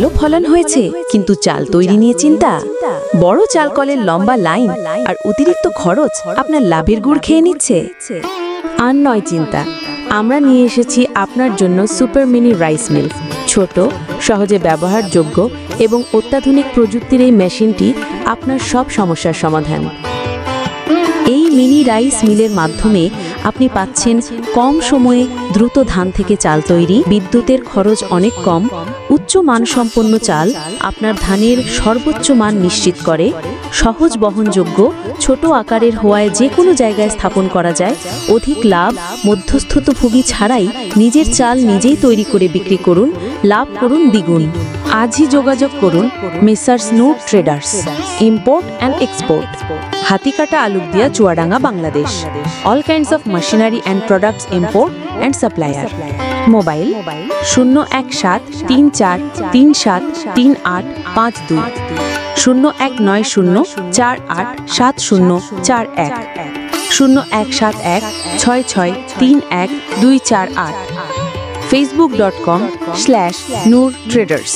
ভালো ফলন হয়েছে, কিন্তু চাল তৈরি নিয়ে চিন্তা? বড় চাল কলের লম্বা লাইন আর অতিরিক্ত খরচ আপনার লাভের গুড় খেয়ে নিচ্ছে। আর নয় চিন্তা, আমরা নিয়ে এসেছি আপনার জন্য সুপার মিনি রাইস মিল। ছোট, সহজে ব্যবহারযোগ্য এবং অত্যাধুনিক প্রযুক্তির এই মেশিনটি আপনার সব সমস্যার সমাধান। এই মিনি রাইস মিলের মাধ্যমে আপনি পাচ্ছেন কম সময়ে দ্রুত ধান থেকে চাল তৈরি, বিদ্যুতের খরচ অনেক কম, উচ্চ মানসম্পন্ন চাল আপনার ধানের সর্বোচ্চ মান নিশ্চিত করে, সহজ বহনযোগ্য, ছোট আকারের হওয়ায় যে কোনো জায়গায় স্থাপন করা যায়, অধিক লাভ, মধ্যস্থতাভোগী ছাড়াই নিজের চাল নিজেই তৈরি করে বিক্রি করুন, লাভ করুন দ্বিগুণ। আজই যোগাযোগ করুন Messrs Noor traders, import and export, Hatikata Alukdia, Chuadanga, Bangladesh. All kinds of machinery and products import and supplier. Mobile 01734373852, 0190487041, 017166312248, facebook.com/noor traders।